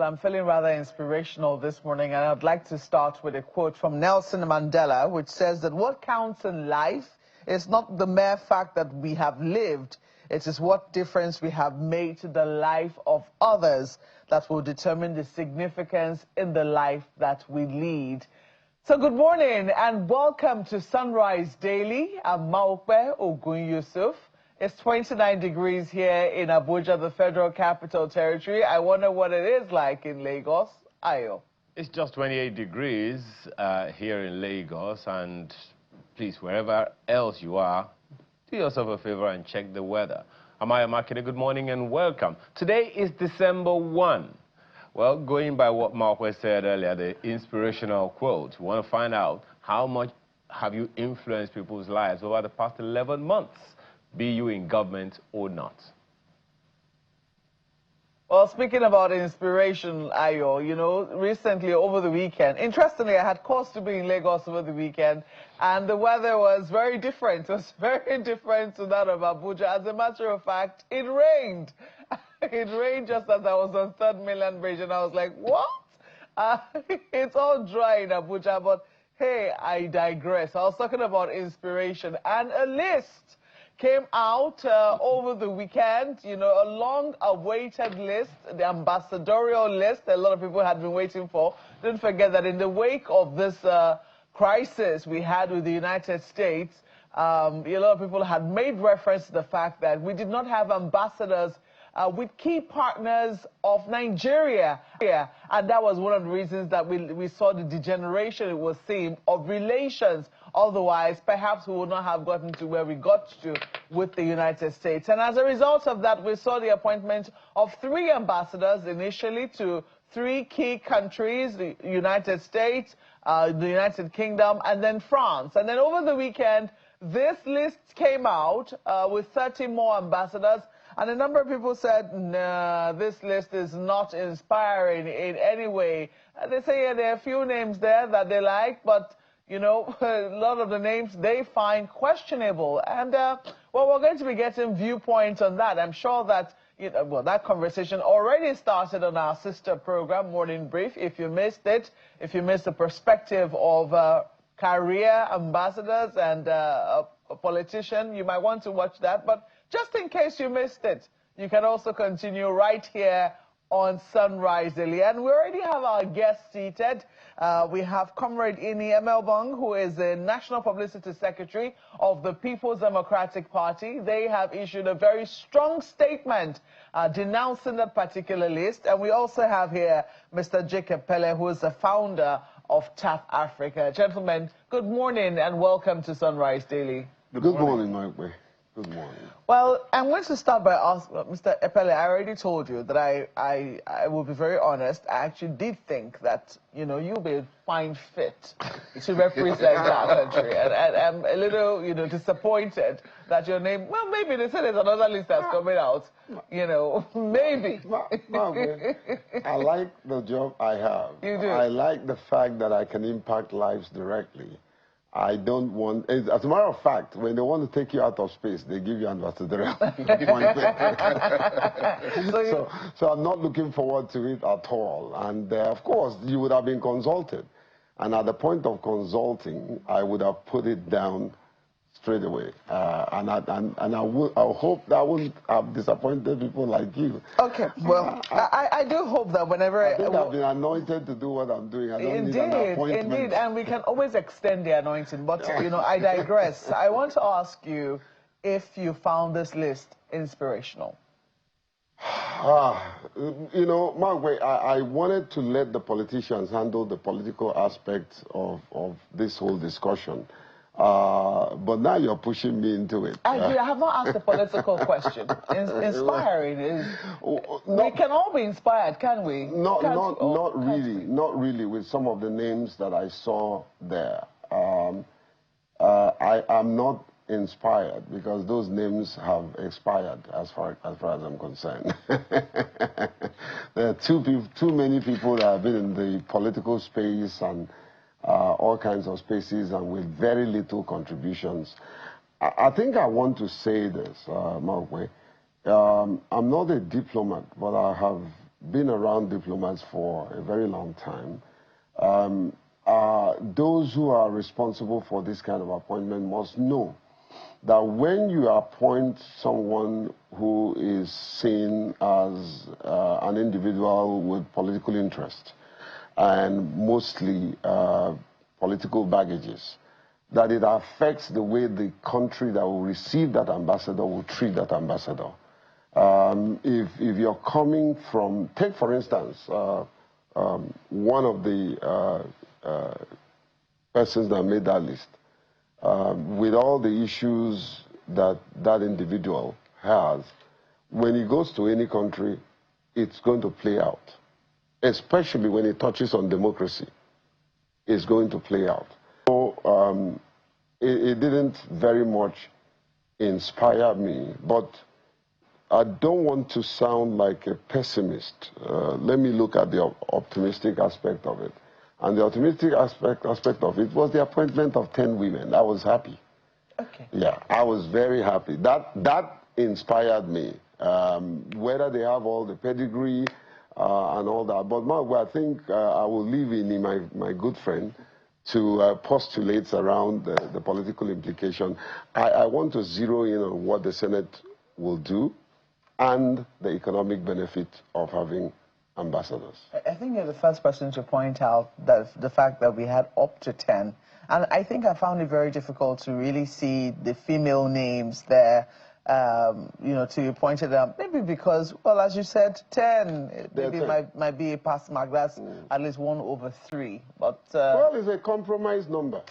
Well, I'm feeling rather inspirational this morning, and I'd like to start with a quote from Nelson Mandela, which says that what counts in life is not the mere fact that we have lived, it is what difference we have made to the life of others that will determine the significance in the life that we lead. So good morning and welcome to Sunrise Daily. I'm Maokbe Ogun Yusuf. It's 29 degrees here in Abuja, the Federal Capital Territory. I wonder what it is like in Lagos. Ayo. It's just 28 degrees here in Lagos, and please, wherever else you are, do yourself a favor and check the weather. Amaya Makine, good morning and welcome. Today is December 1. Well, going by what Mark said earlier, the inspirational quote, we want to find out how much have you influenced people's lives over the past 11 months, be you in government or not. Well, speaking about inspiration, Ayo, you know, recently over the weekend, interestingly, I had cause to be in Lagos over the weekend, and the weather was very different. It was very different to that of Abuja. As a matter of fact, it rained. It rained just as I was on 3rd Mainland Bridge, and I was like, what? It's all dry in Abuja, but hey, I digress. I was talking about inspiration, and a list came out over the weekend, you know, a long-awaited list, the ambassadorial list a lot of people had been waiting for. Don't forget that in the wake of this crisis we had with the United States, a lot of people had made reference to the fact that we did not have ambassadors with key partners of Nigeria. And that was one of the reasons that we saw the degeneration, it was seen, of relations. Otherwise, perhaps we would not have gotten to where we got to with the United States. And as a result of that, we saw the appointment of 3 ambassadors initially to 3 key countries, the United States, the United Kingdom, and then France. And then over the weekend, this list came out with 30 more ambassadors. And a number of people said, nah, this list is not inspiring in any way. They say, yeah, there are a few names there that they like, but, you know, a lot of the names they find questionable. And, well, we're going to be getting viewpoints on that. I'm sure that, you know, well, that conversation already started on our sister program, Morning Brief. If you missed it, if you missed the perspective of career ambassadors and a politician, you might want to watch that. But just in case you missed it, you can also continue right here on Sunrise Daily. And we already have our guests seated. We have Comrade Epelle, who is the National Publicity Secretary of the People's Democratic Party. They have issued a very strong statement denouncing that particular list. And we also have here Mr. Epelle, who is the founder of TAF Africa. Gentlemen, good morning and welcome to Sunrise Daily. Good morning, Mike. Good morning. Well, I'm going to start by asking, Mr. Epelle, I already told you that I will be very honest. I actually did think that, you know, you'll be fine fit to represent our country. And I'm a little, you know, disappointed that your name, well, maybe they said there's another list that's coming out, you know, maybe. I like the job I have. You do? I like the fact that I can impact lives directly. I don't want, as a matter of fact, when they want to take you out of space, they give you ambassadorial appointment. So I'm not looking forward to it at all. And of course, you would have been consulted. And at the point of consulting, I would have put it down straight away. And I hope that wouldn't have disappointed people like you. Okay, well, I do hope that whenever I think I've been anointed to do what I'm doing. I don't need an appointment. Indeed, and we can always extend the anointing, but, you know, I digress. I want to ask you if you found this list inspirational. You know, Mark, I wanted to let the politicians handle the political aspects of this whole discussion. But now you're pushing me into it. I have not asked a political question. Inspiring is... we can all be inspired, can we? Not really, with some of the names that I saw there. I am not inspired because those names have expired as far as I'm concerned. There are too many people that have been in the political space and all kinds of spaces and with very little contributions. I think I want to say this, Mark. I'm not a diplomat, but I have been around diplomats for a very long time. Those who are responsible for this kind of appointment must know that when you appoint someone who is seen as an individual with political interest and mostly political baggages, that it affects the way the country that will receive that ambassador will treat that ambassador. If you're coming from, take for instance, one of the persons that made that list, with all the issues that that individual has, when he goes to any country, it's going to play out. Especially when it touches on democracy, it's going to play out. So it didn't very much inspire me, but I don't want to sound like a pessimist. Let me look at the optimistic aspect of it. And the optimistic aspect of it was the appointment of 10 women. I was happy. Okay. Yeah, I was very happy. That inspired me. Whether they have all the pedigree and all that. But Mark, I think I will leave in my good friend to postulate around the political implication. I want to zero in on what the Senate will do and the economic benefit of having ambassadors. I think you're the first person to point out that the fact that we had up to 10. And I think I found it very difficult to really see the female names there, you know, till you pointed out. Maybe because, well, as you said, 10, maybe might be a pass mark. That's at least 1 over 3. But well, it's a compromise number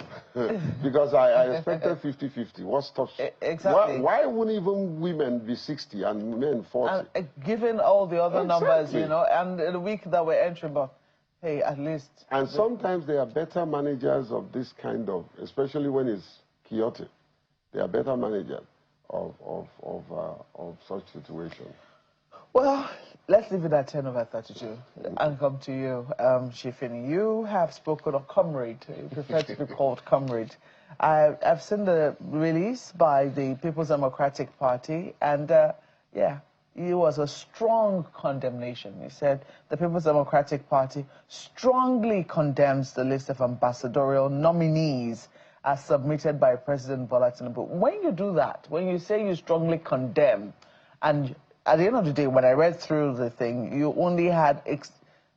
because I expected 50-50. What stops? Exactly. Why wouldn't even women be 60 and men 40? And given all the other numbers, you know, and the week that we're entering, but hey, at least. And sometimes they are better managers of this kind of, especially when it's chaotic. They are better managers of such situations. Well, let's leave it at 10 over 32 and come to you, Shifini. You have spoken of comrade. You prefer to be called comrade. I've seen the release by the People's Democratic Party, and yeah, it was a strong condemnation. He said the People's Democratic Party strongly condemns the list of ambassadorial nominees as submitted by President Bola Tinubu. When you do that, when you say you strongly condemn, and at the end of the day, when I read through the thing, you only had,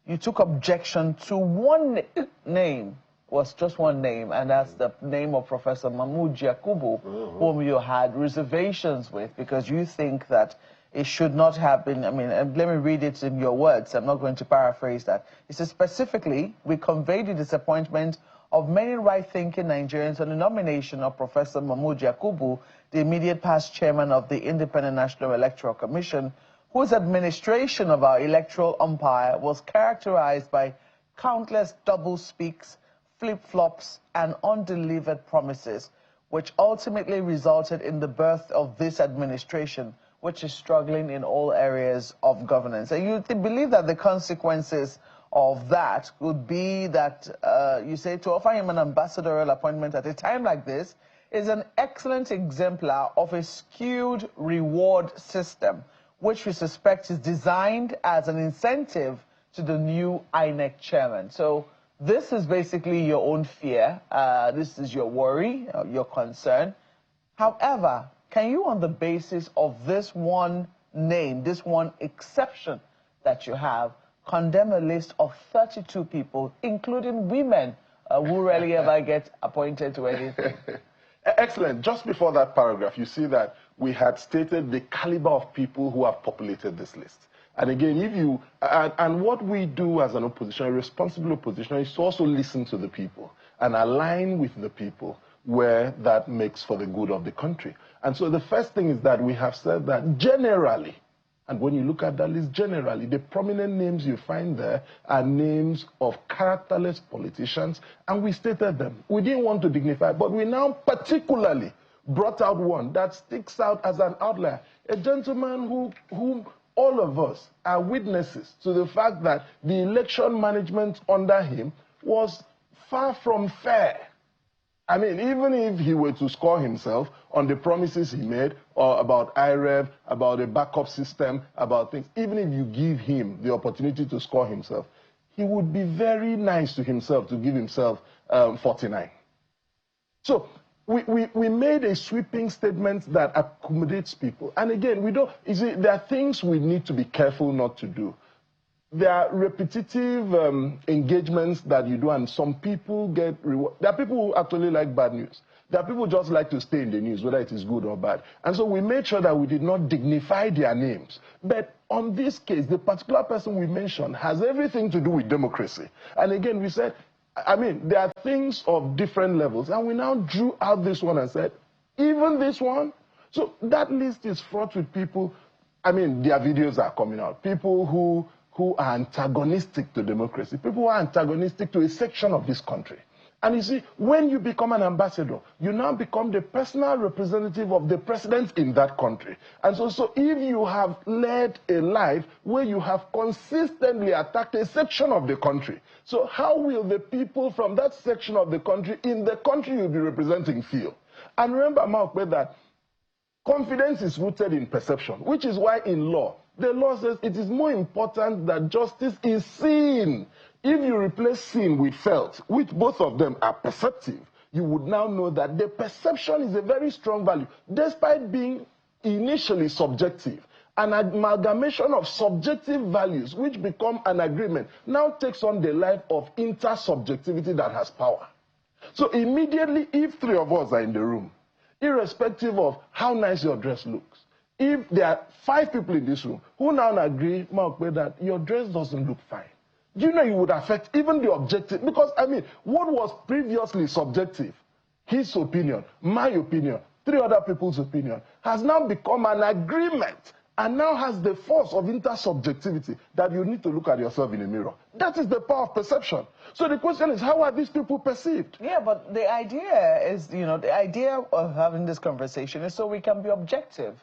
you took objection to one name, was just one name, and that's the name of Professor Mahmoud Yakubu, whom you had reservations with, because you think that it should not have been, I mean, let me read it in your words. I'm not going to paraphrase that. It says, specifically, we conveyed the disappointment of many right-thinking Nigerians on the nomination of Professor Mahmoud Yakubu, the immediate past chairman of the Independent National Electoral Commission, whose administration of our electoral umpire was characterized by countless double-speaks, flip-flops, and undelivered promises, which ultimately resulted in the birth of this administration, which is struggling in all areas of governance. And you believe that the consequences of that would be that, you say, to offer him an ambassadorial appointment at a time like this is an excellent exemplar of a skewed reward system, which we suspect is designed as an incentive to the new INEC chairman. So this is basically your own fear. This is your worry, your concern. However, can you, on the basis of this one name, this one exception that you have, condemn a list of 32 people, including women, who rarely ever get appointed to anything? Excellent. Just before that paragraph, you see that we had stated the caliber of people who have populated this list. And again, if you, and what we do as an opposition, a responsible opposition, is to also listen to the people and align with the people where that makes for the good of the country. And so the first thing is that we have said that generally, and when you look at that list generally, the prominent names you find there are names of characterless politicians, and we stated them. We didn't want to dignify, but we now particularly brought out one that sticks out as an outlier, a gentleman whom all of us are witnesses to the fact that the election management under him was far from fair. I mean, even if he were to score himself on the promises he made, or about IREV, about a backup system, about things, even if you give him the opportunity to score himself, he would be very nice to himself to give himself 49. So we made a sweeping statement that accommodates people. And again, we don't, you see, there are things we need to be careful not to do. There are repetitive engagements that you do, and some people get reward. There are people who actually like bad news. There are people who just like to stay in the news, whether it is good or bad. And so we made sure that we did not dignify their names. But on this case, the particular person we mentioned has everything to do with democracy. And again, we said, I mean, there are things of different levels. And we now drew out this one and said, even this one? So that list is fraught with people. I mean, their videos are coming out. People who are antagonistic to democracy, people who are antagonistic to a section of this country. And you see, when you become an ambassador, you now become the personal representative of the president in that country. And so if you have led a life where you have consistently attacked a section of the country, so how will the people from that section of the country in the country you'll be representing feel? And remember, Mark, that confidence is rooted in perception, which is why in law, the law says it is more important that justice is seen. If you replace seen with felt, which both of them are perceptive, you would now know that the perception is a very strong value, despite being initially subjective. An amalgamation of subjective values, which become an agreement, now takes on the life of intersubjectivity that has power. So immediately, if three of us are in the room, irrespective of how nice your dress looks, if there are 5 people in this room who now agree, Mark, that your dress doesn't look fine, do you know it would affect even the objective? Because, I mean, what was previously subjective, his opinion, my opinion, 3 other people's opinion, has now become an agreement and now has the force of intersubjectivity that you need to look at yourself in a mirror. That is the power of perception. So the question is, how are these people perceived? Yeah, but the idea is, you know, the idea of having this conversation is so we can be objective.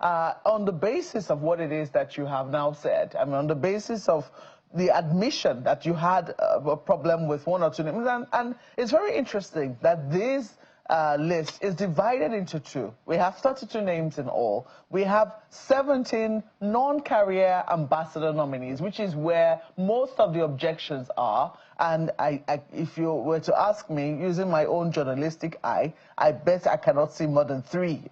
On the basis of what it is that you have now said, I mean, on the basis of the admission that you had a problem with 1 or 2 names, and it's very interesting that this list is divided into 2. We have 32 names in all. We have 17 non-career ambassador nominees, which is where most of the objections are. And if you were to ask me, using my own journalistic eye, I bet I cannot see more than 3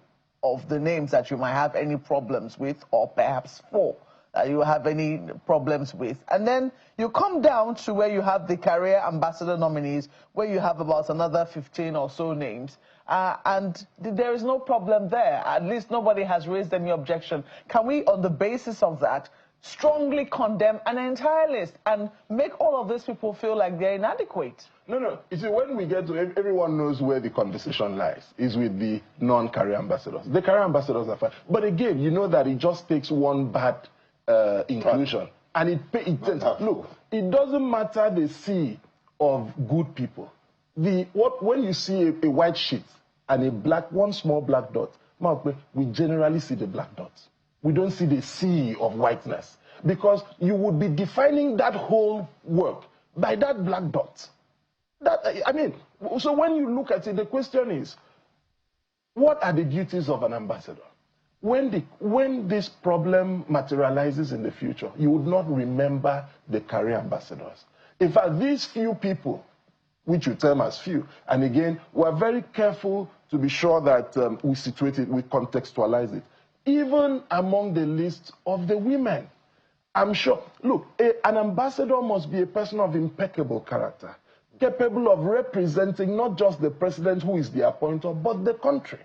of the names that you might have any problems with, or perhaps 4 that you have any problems with. And then you come down to where you have the career ambassador nominees, where you have about another 15 or so names. And there is no problem there. At least nobody has raised any objection. Can we, on the basis of that, strongly condemn an entire list and make all of these people feel like they're inadequate? No. You see, when we get to it, everyone knows where the conversation lies, is with the non-career ambassadors. The career ambassadors are fine. But again, you know that it just takes one bad inclusion. And look, it doesn't matter the sea of good people. When you see a white sheet and one small black dot, we generally see the black dot. We don't see the sea of whiteness, because you would be defining that whole work by that black dot. So when you look at it, the question is, what are the duties of an ambassador? When this problem materializes in the future, you would not remember the career ambassadors. In fact, these few people, which you term as few, and again, we're very careful to be sure that we situate it, we contextualize it. Even among the list of the women, I'm sure, look, an ambassador must be a person of impeccable character, capable of representing not just the president who is the appointer, but the country.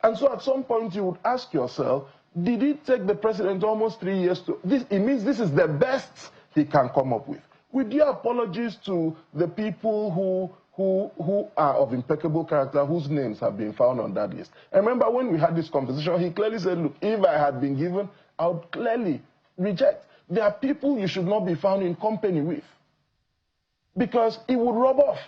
And so at some point you would ask yourself, did it take the president almost 3 years to... It means this is the best he can come up with. With due apologies to the people who are of impeccable character, whose names have been found on that list. And remember when we had this conversation, he clearly said, look, if I had been given, I would clearly reject. There are people you should not be found in company with, because it would rub off.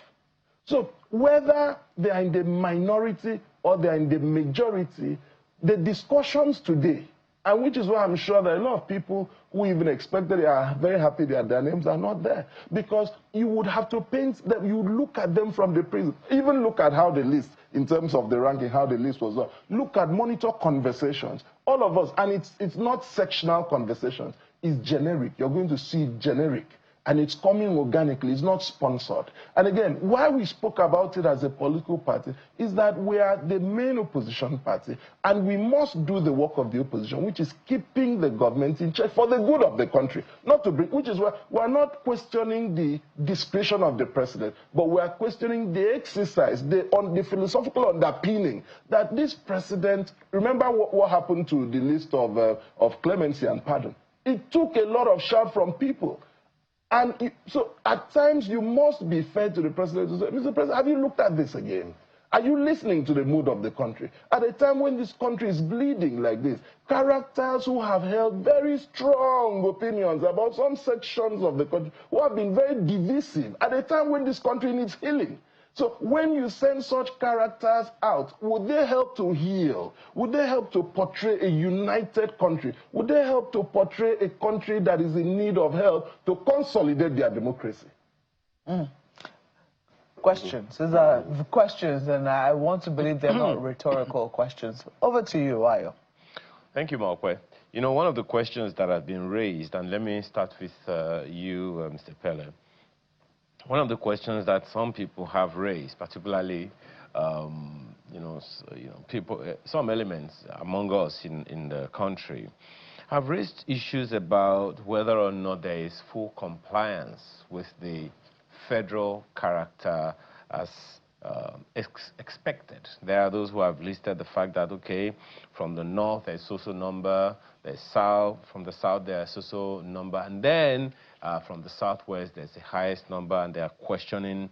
So whether they are in the minority or they are in the majority, the discussions today And which is why I'm sure there are a lot of people who even expected it are very happy that their names are not there. Because you would have to paint them, you would look at them from the prison. Even look at how the list, in terms of the ranking, how the list was done. Look at monitor conversations. All of us, and it's not sectional conversations, it's generic. You're going to see generic. And it's coming organically, it's not sponsored. And again, why we spoke about it as a political party is that we are the main opposition party, and we must do the work of the opposition, which is keeping the government in check for the good of the country. Not to bring, which is why we're not questioning the discretion of the president, but we are questioning the exercise, the philosophical underpinning that this president, remember what happened to the list of clemency and pardon. It took a lot of shout from people. And so at times you must be fair to the president to say, Mr. President, have you looked at this again? Are you listening to the mood of the country? At a time when this country is bleeding like this, characters who have held very strong opinions about some sections of the country, who have been very divisive, at a time when this country needs healing. So when you send such characters out, would they help to heal? Would they help to portray a united country? Would they help to portray a country that is in need of help to consolidate their democracy? Questions. These are the questions, and I want to believe they're not rhetorical questions. Over to you, Ayo. Thank you, Mokwe. You know, one of the questions that have been raised, and let me start with you, Mr. Epelle. One of the questions that some people have raised, particularly, people, some elements among us in the country, have raised issues about whether or not there is full compliance with the federal character as expected. There are those who have listed the fact that, okay, from the north there's so-so number, there's south, from the south there's so-so number, and then from the southwest there's the highest number, and they are questioning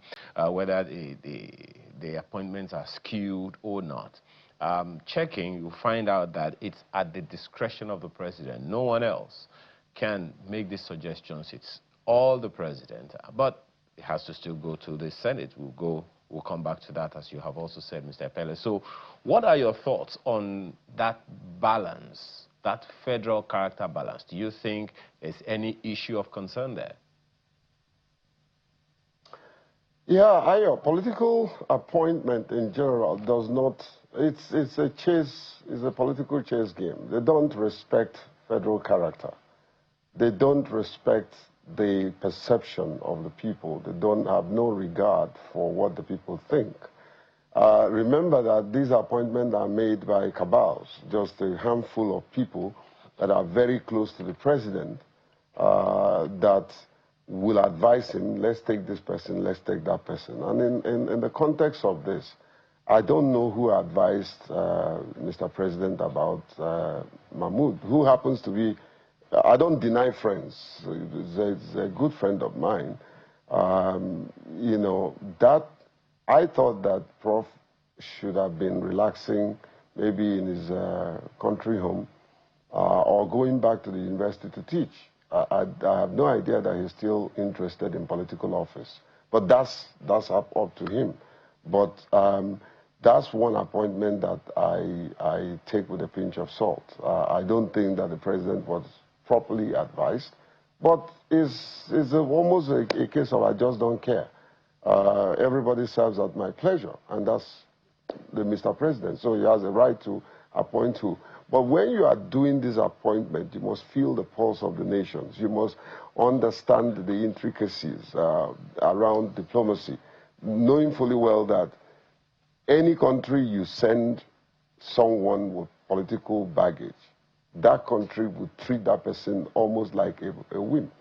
whether the appointments are skewed or not. Checking, you find out that it's at the discretion of the president. No one else can make these suggestions. It's all the president, but it has to still go to the Senate. We'll come back to that, as you have also said, Mr. Epelle. So what are your thoughts on that balance, that federal character balance? Do you think there's any issue of concern there? Yeah, political appointment in general does not, it's a political chess game. They don't respect federal character. They don't respect the perception of the people. They don't have no regard for what the people think. Remember that these appointments are made by cabals, just a handful of people that are very close to the president that will advise him, let's take this person, let's take that person. And in the context of this, I don't know who advised Mr. President about Mahmoud, who happens to be, I don't deny friends. He's a good friend of mine. You know, that I thought that Prof should have been relaxing, maybe in his country home, or going back to the university to teach. I have no idea that he's still interested in political office. But that's up to him. But that's one appointment that I take with a pinch of salt. I don't think that the president was properly advised, but it's almost a case of I just don't care. Everybody serves at my pleasure, and that's the Mr. President, so he has a right to appoint who. But when you are doing this appointment, you must feel the pulse of the nations. You must understand the intricacies around diplomacy, knowing fully well that any country you send someone with political baggage, that country would treat that person almost like a wimp.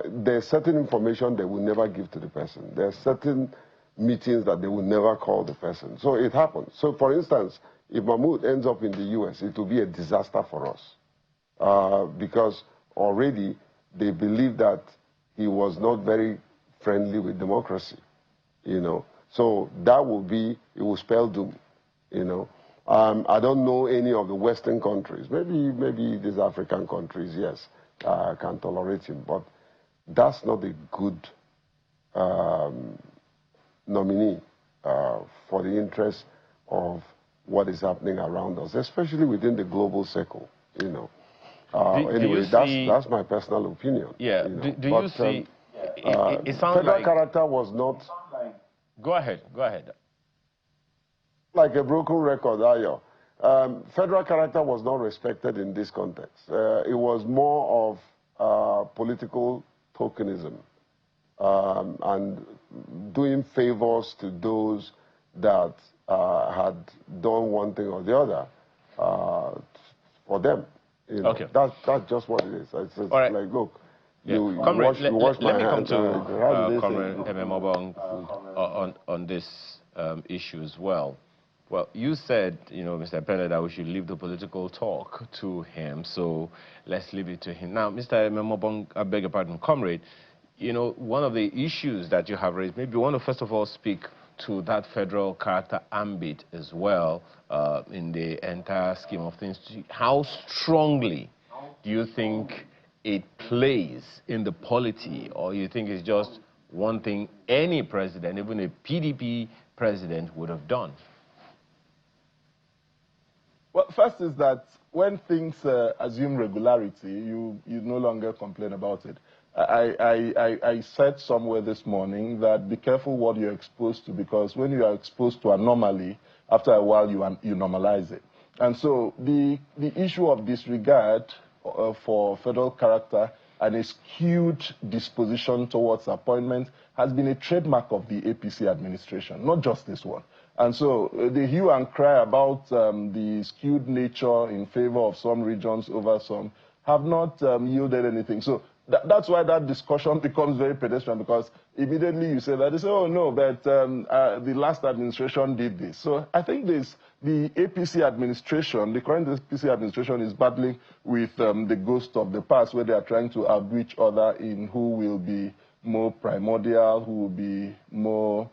There's certain information they will never give to the person. There's certain meetings that they will never call the person. So it happens. So for instance, if Mahmoud ends up in the US, it will be a disaster for us. Because already they believe that he was not very friendly with democracy, you know. So that will be, it will spell doom, you know. I don't know any of the Western countries. Maybe these African countries, yes, can tolerate him. But that's not a good nominee for the interest of what is happening around us, especially within the global circle. you know. Anyway, that's my personal opinion. Yeah. You know. Do you see? It sounds federal like character was not. Go ahead. Go ahead. Like a broken record, Ayo. Federal character was not respected in this context. It was more of political tokenism and doing favors to those that had done one thing or the other for them. You know, okay. That's just what it is. It's right. like, look, yeah. you Comrade, wash my let me come hands. to Comrade Epelle on this issue as well. Well, you said, you know, Mr. Epelle, that we should leave the political talk to him, so let's leave it to him. Now, Mr. Memobong, I beg your pardon, Comrade, you know, one of the issues that you have raised, maybe you want to first of all speak to that federal character ambit as well in the entire scheme of things. How strongly do you think it plays in the polity, or you think it's just one thing any president, even a PDP president, would have done? Well, first is that when things assume regularity, you no longer complain about it. I said somewhere this morning that be careful what you're exposed to, because when you are exposed to anomaly, after a while you normalize it. And so the issue of disregard for federal character and a skewed disposition towards appointment has been a trademark of the APC administration, not just this one. And so the hue and cry about the skewed nature in favor of some regions over some have not yielded anything. So that's why that discussion becomes very pedestrian, because immediately you say that, they say, oh no, but the last administration did this. So I think the APC administration, the current APC administration, is battling with the ghost of the past, where they are trying to outdo each other in who will be more primordial, who will be more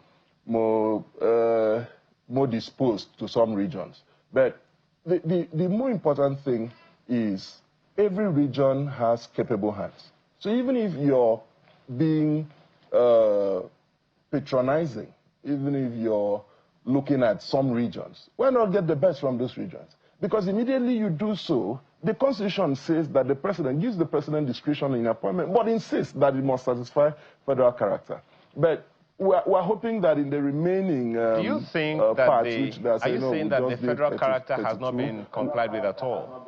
disposed to some regions. But the more important thing is every region has capable hands. So even if you're being patronizing, even if you're looking at some regions, why not get the best from those regions? Because immediately you do so, the Constitution says that the president gives the president discretion in appointment, but insists that it must satisfy federal character. But we're hoping that in the remaining do you think that parts, are you saying that the federal character has not been complied with at all?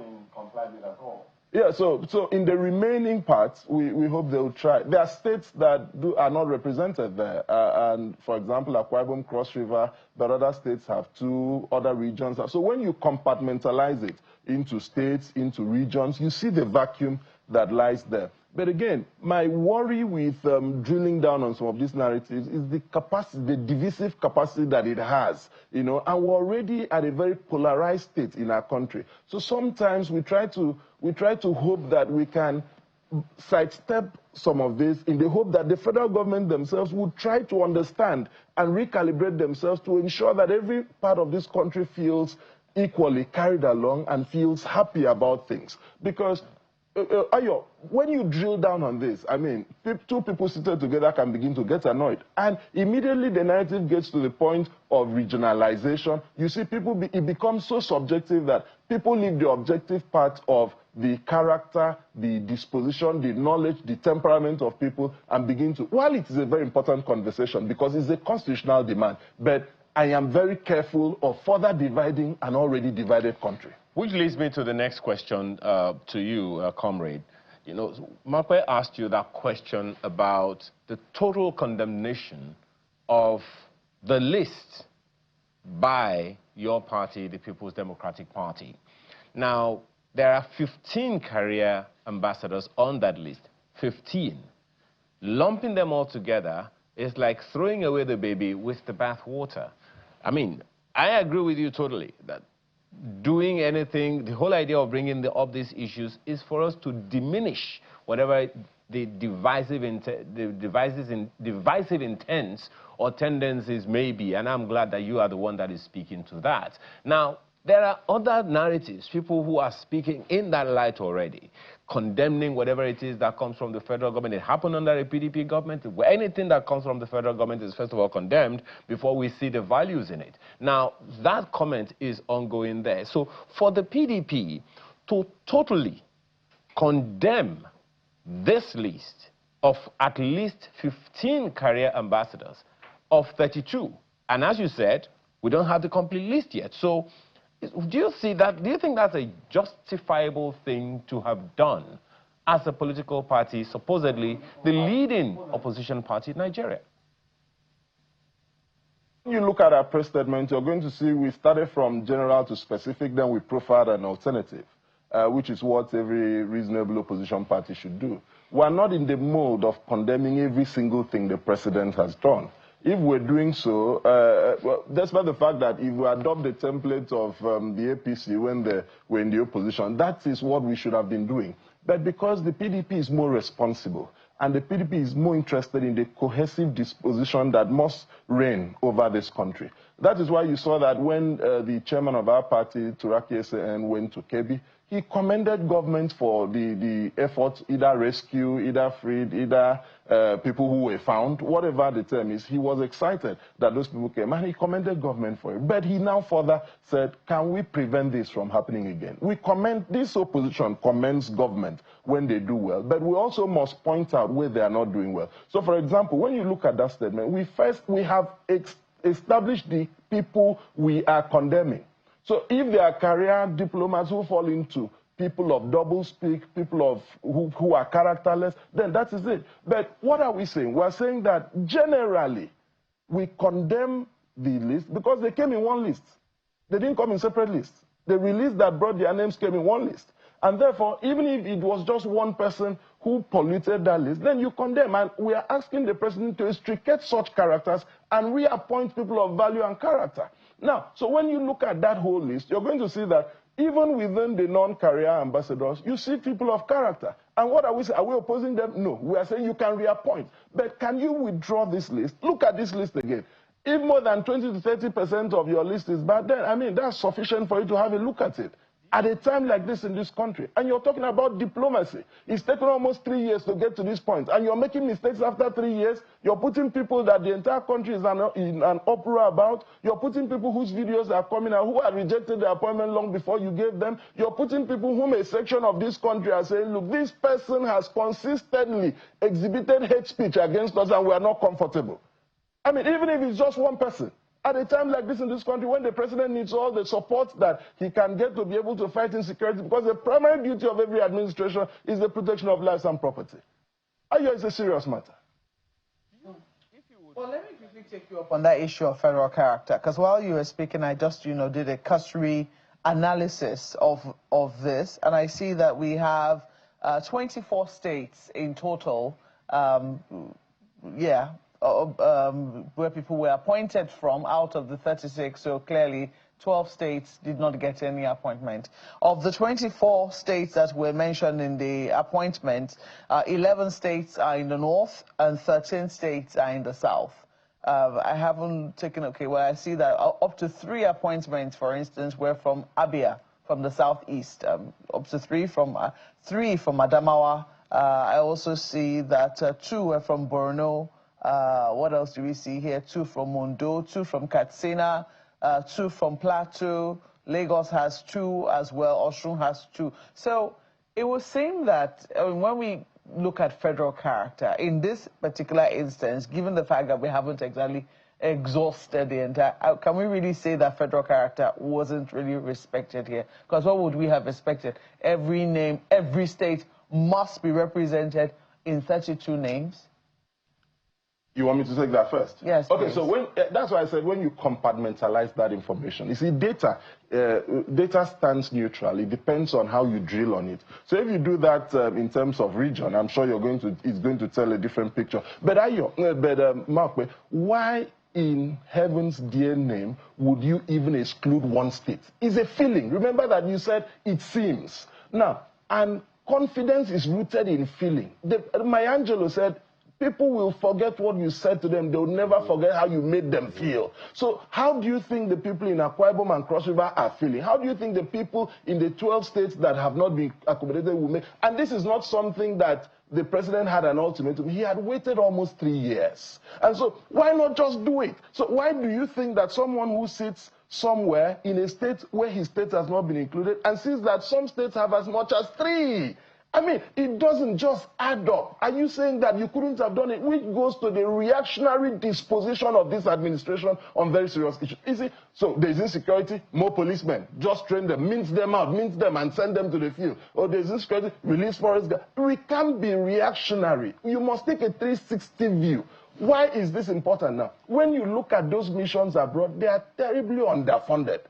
Yeah, so in the remaining parts, we hope they will try. There are states that are not represented there. And for example, Akwa Ibom, Cross River, but other states have 2 other regions. So when you compartmentalize it into states, into regions, you see the vacuum that lies there. But again, my worry with drilling down on some of these narratives is the capacity, the divisive capacity that it has, you know, and we're already at a very polarized state in our country. So sometimes we try to hope that we can sidestep some of this in the hope that the federal government themselves would try to understand and recalibrate themselves to ensure that every part of this country feels equally carried along and feels happy about things. Because Ayo, when you drill down on this, I mean, 2 people seated together can begin to get annoyed. And immediately the narrative gets to the point of regionalization. You see, it becomes so subjective that people leave the objective part of the character, the disposition, the knowledge, the temperament of people, and begin to, while it is a very important conversation because it's a constitutional demand, but I am very careful of further dividing an already divided country. Which leads me to the next question to you, Comrade. You know, Makwe asked you that question about the total condemnation of the list by your party, the People's Democratic Party. Now, there are 15 career ambassadors on that list, 15. Lumping them all together is like throwing away the baby with the bathwater. I mean, I agree with you totally that doing anything, the whole idea of bringing up these issues is for us to diminish whatever the divisive intents or tendencies may be, and I'm glad that you are the one that is speaking to that. Now, there are other narratives, people who are speaking in that light already, condemning whatever it is that comes from the federal government. It happened under a PDP government. Anything that comes from the federal government is first of all condemned before we see the values in it. Now, that comment is ongoing there. So for the PDP to totally condemn this list of at least 15 career ambassadors of 32. And as you said, we don't have the complete list yet. So do you think that's a justifiable thing to have done as a political party, supposedly the leading opposition party in Nigeria? When you look at our press statement, you're going to see we started from general to specific, then we profiled an alternative, which is what every reasonable opposition party should do. We're not in the mode of condemning every single thing the president has done. If we're doing so, well, despite the fact that if we adopt the template of the APC when they were in the opposition, that is what we should have been doing. But because the PDP is more responsible, and the PDP is more interested in the cohesive disposition that must reign over this country. That is why you saw that when the chairman of our party, Turaki SAN, went to Kebbi, he commended government for the efforts, either rescue, either freed, either people who were found, whatever the term is. He was excited that those people came, and he commended government for it. But he now further said, can we prevent this from happening again? This opposition commends government when they do well, but we also must point out where they are not doing well. So, for example, when you look at that statement, we have established the people we are condemning. So if there are career diplomats who fall into people of doublespeak, people of who are characterless, then that is it. But what are we saying? We're saying that generally we condemn the list because they came in one list. They didn't come in separate lists. The release that brought their names came in one list. And therefore, even if it was just one person who polluted that list, then you condemn. And we are asking the president to extricate such characters and reappoint people of value and character. Now, so when you look at that whole list, you're going to see that even within the non-career ambassadors, you see people of character. And what are we saying? Are we opposing them? No. We are saying you can reappoint. But can you withdraw this list? Look at this list again. If more than 20 to 30% of your list is bad, then, I mean, that's sufficient for you to have a look at it. At a time like this in this country, and you're talking about diplomacy. It's taken almost 3 years to get to this point, and you're making mistakes after 3 years. You're putting people that the entire country is in an uproar about. You're putting people whose videos are coming out, who had rejected the appointment long before you gave them. You're putting people whom a section of this country are saying, look, this person has consistently exhibited hate speech against us, and we are not comfortable. I mean, even if it's just one person. At a time like this in this country, when the president needs all the support that he can get to be able to fight insecurity, because the primary duty of every administration is the protection of lives and property. It's a serious matter. Well, let me quickly take you up on that issue of federal character, because while you were speaking, I just, did a cursory analysis of this, and I see that we have 24 states in total, where people were appointed from out of the 36, so clearly 12 states did not get any appointment. Of the 24 states that were mentioned in the appointment, 11 states are in the north and 13 states are in the south. I haven't taken, I see that up to 3 appointments, for instance, were from Abia, from the southeast, up to 3 from Adamawa. I also see that 2 were from Borno. What else do we see here? 2 from Mondo, 2 from Katsina, 2 from Plateau. Lagos has 2 as well. Osun has 2. So it would seem that when we look at federal character, in this particular instance, given the fact that we haven't exactly exhausted the entire, can we really say that federal character wasn't really respected here? Because what would we have expected? Every name, every state must be represented in 32 names? You want me to take that first? Yes. Okay, please. so that's why I said when you compartmentalize that information, you see, data stands neutral. It depends on how you drill on it. So if you do that in terms of region, I'm sure it's going to tell a different picture. But Mark, why in heaven's dear name would you even exclude one state? It's a feeling. Remember that you said it seems. Now, and confidence is rooted in feeling. Maya Angelou said, people will forget what you said to them. They will never forget how you made them feel. So how do you think the people in Akwa Ibom and Cross River are feeling? How do you think the people in the 12 states that have not been accommodated will make? And this is not something that the president had an ultimatum. He had waited almost 3 years. And so why not just do it? So why do you think that someone who sits somewhere in a state where his state has not been included and sees that some states have as much as 3. I mean, it doesn't just add up. Are you saying that you couldn't have done it? Which goes to the reactionary disposition of this administration on very serious issues. You see, so there's insecurity, more policemen. Just train them, mince them out, mince them and send them to the field. Or there's insecurity, release forest guards. We can't be reactionary. You must take a 360 view. Why is this important now? When you look at those missions abroad, they are terribly underfunded.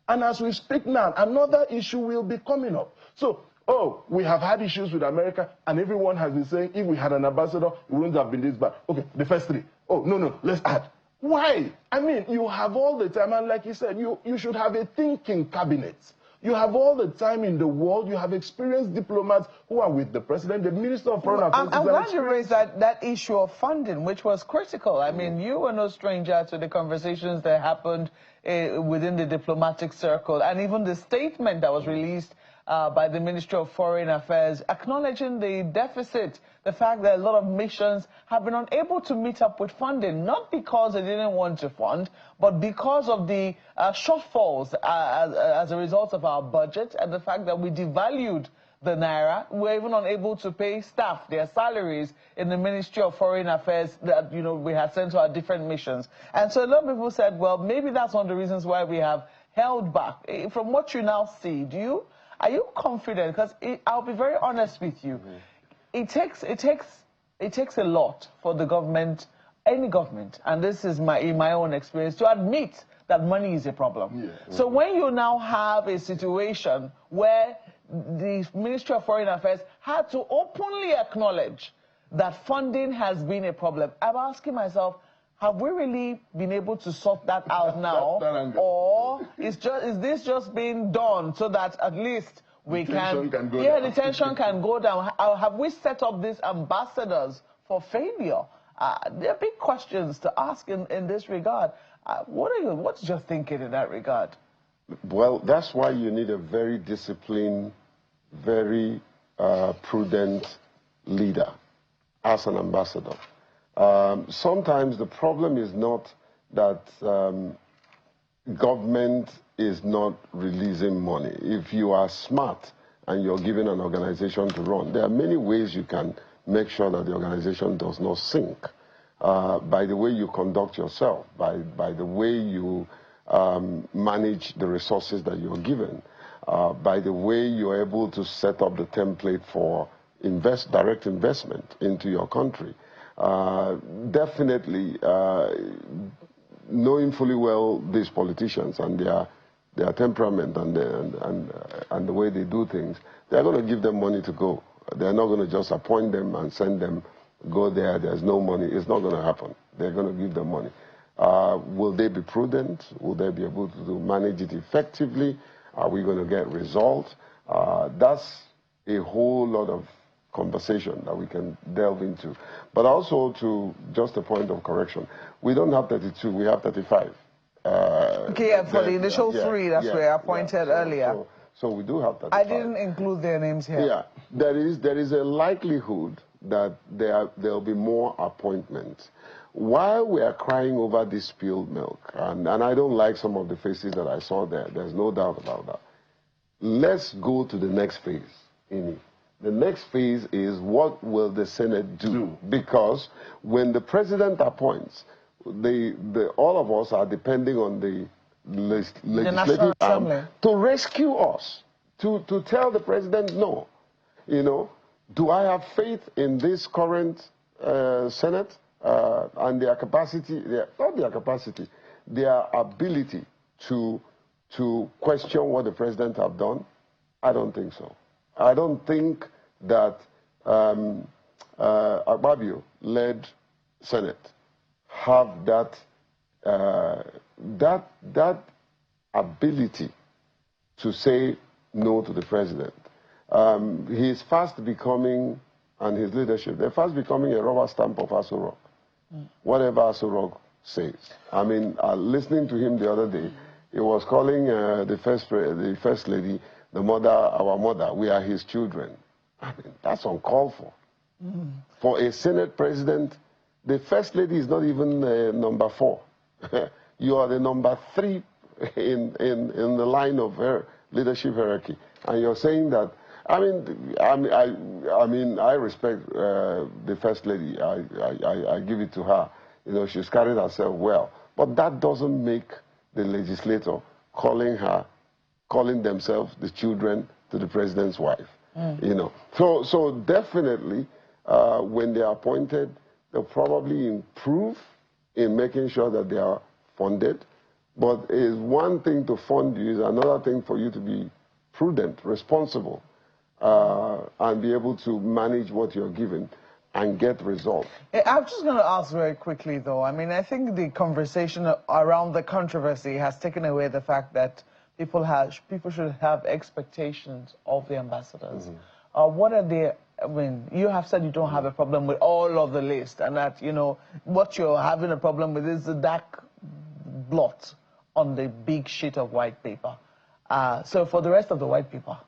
And as we speak now, another issue will be coming up. So, oh, we have had issues with America, and everyone has been saying, if we had an ambassador, it wouldn't have been this bad. Okay, the first 3. Oh, no, let's add. Why? I mean, you have all the time, and like you said, you should have a thinking cabinet. You have all the time in the world. You have experienced diplomats who are with the president, the Minister of Foreign Affairs. I'm glad you raised that issue of funding, which was critical. I mean, you were no stranger to the conversations that happened within the diplomatic circle, and even the statement that was released by the Ministry of Foreign Affairs, acknowledging the deficit, the fact that a lot of missions have been unable to meet up with funding, not because they didn't want to fund, but because of the shortfalls as a result of our budget and the fact that we devalued the naira. We're even unable to pay staff their salaries in the Ministry of Foreign Affairs that, you know, we had sent to our different missions. And so a lot of people said, well, maybe that's one of the reasons why we have held back. From what you now see, are you confident? Because I'll be very honest with you. It takes a lot for the government, any government, and this is in my own experience, to admit that money is a problem. Yeah. So when you now have a situation where the Ministry of Foreign Affairs had to openly acknowledge that funding has been a problem, I'm asking myself, have we really been able to sort that out now? Or is this just being done so that at least we the tension can go down? Have we set up these ambassadors for failure? There are big questions to ask in this regard. What's your thinking in that regard? Well, that's why you need a very disciplined, very prudent leader as an ambassador. Sometimes the problem is not that government is not releasing money. If you are smart and you're given an organization to run, there are many ways you can make sure that the organization does not sink. By the way you conduct yourself, by the way you manage the resources that you're given, by the way you're able to set up the template for direct investment into your country. Definitely, knowing fully well these politicians and their temperament and the way they do things, they're going to give them money to go. They're not going to just appoint them and send them, go there, there's no money. It's not going to happen. They're going to give them money. Will they be prudent? Will they be able to manage it effectively? Are we going to get results? That's a whole lot of conversation that we can delve into. But also, to just a point of correction, we don't have 32, we have 35. Okay, yeah, for the initial 3, that's where I pointed earlier. So we do have 35. I didn't include their names here. Yeah, there is a likelihood that there will be more appointments. While we are crying over this spilled milk, and I don't like some of the faces that I saw there, there's no doubt about that. Let's go to the next phase, Ini. The next phase is, what will the Senate do? Because when the president appoints, all of us are depending on the legislative arm to rescue us, to tell the president no. You know, do I have faith in this current Senate and their capacity, not their capacity, their ability to question what the president have done? I don't think so. I don't think that Akpabio-led Senate have that ability to say no to the president. He's fast becoming, and his leadership, they're fast becoming a rubber stamp of Aso Rock. Whatever Aso Rock says. I mean, listening to him the other day, he was calling the first lady, the mother, our mother. We are his children. I mean, that's uncalled for. For a Senate president, the first lady is not even number 4. You are the number 3 in the line of leadership hierarchy. And you're saying that, I respect the First Lady. I give it to her. You know, she's carried herself well. But that doesn't make the legislator calling themselves the children to the president's wife. You know, so definitely when they are appointed, they'll probably improve in making sure that they are funded. But it's one thing to fund you, is another thing for you to be prudent, responsible, and be able to manage what you're given and get results. I'm just going to ask very quickly, though. I mean, I think the conversation around the controversy has taken away the fact that people should have expectations of the ambassadors. What are they? I mean, you have said you don't have a problem with all of the list, and that, you know, what you're having a problem with is the dark blot on the big sheet of white paper. So for the rest of the white paper,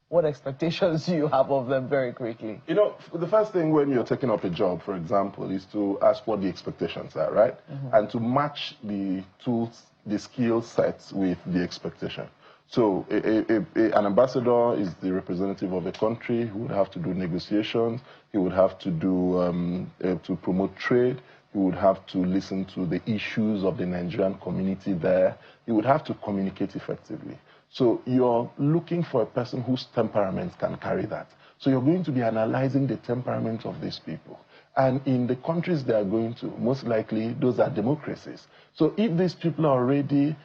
what expectations do you have of them, very quickly? You know, the first thing when you're taking up a job, for example, is to ask what the expectations are, right? And to match the tools, the skill sets with the expectation. So an ambassador is the representative of a country who would have to do negotiations, he would have to do to promote trade, he would have to listen to the issues of the Nigerian community there, he would have to communicate effectively. So you're looking for a person whose temperament can carry that. So you're going to be analyzing the temperament of these people. And in the countries they are going to, most likely those are democracies. So if these people are already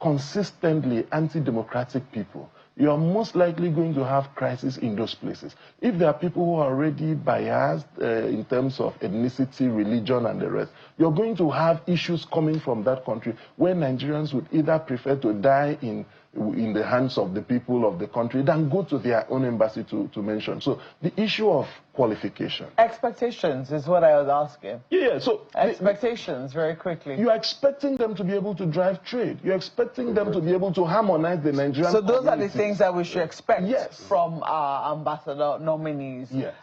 consistently anti-democratic people, you are most likely going to have crisis in those places. If there are people who are already biased in terms of ethnicity, religion, and the rest, you're going to have issues coming from that country where Nigerians would either prefer to die in the hands of the people of the country than go to their own embassy to mention. So the issue of qualification. Expectations is what I was asking. Yeah, so expectations, very quickly. You're expecting them to be able to drive trade. You're expecting them to be able to harmonize the Nigerian So those are the things that we should expect from our ambassador nominees. Yes.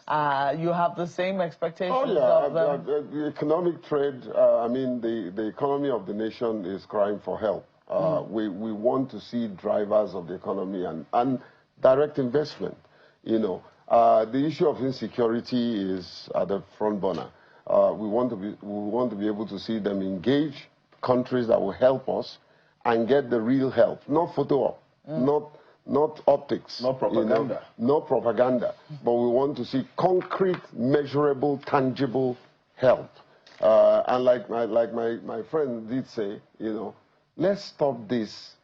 You have the same expectations of them? The economic trade, I mean, the economy of the nation is crying for help. We want to see drivers of the economy and direct investment. You know, the issue of insecurity is at the front burner. We want to be able to see them engage countries that will help us and get the real help, not photo op, not optics, not propaganda, no propaganda. But we want to see concrete, measurable, tangible help. And like my friend did say, you know, let's stop this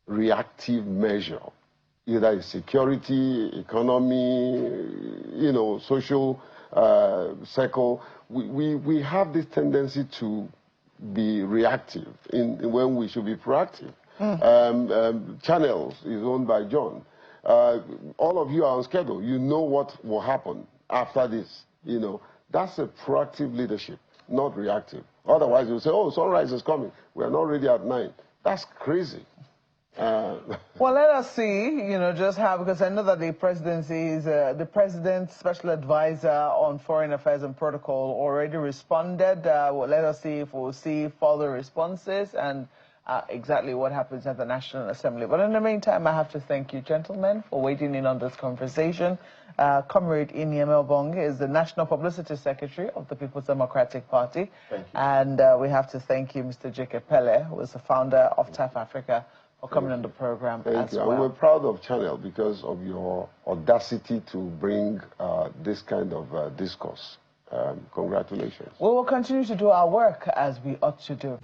reactive measure, either security, economy, you know, social circle. We have this tendency to be reactive when we should be proactive. Channels is owned by John. All of you are on schedule. You know what will happen after this. You know, that's a proactive leadership, not reactive. Otherwise, you'll say, oh, sunrise is coming. We are not ready at 9. That's crazy. Well, let us see, you know, just how, because I know that the presidency is, the president's special advisor on foreign affairs and protocol already responded. Well, let us see if we'll see further responses and exactly what happens at the National Assembly. But in the meantime, I have to thank you, gentlemen, for waiting in on this conversation. Comrade Epelle Bong is the National Publicity Secretary of the People's Democratic Party. Thank you. And we have to thank you, Mr. Epelle, who is the founder of TAF Africa, for coming on the program as well. And we're proud of Channel because of your audacity to bring this kind of discourse. Congratulations. We will continue to do our work as we ought to do.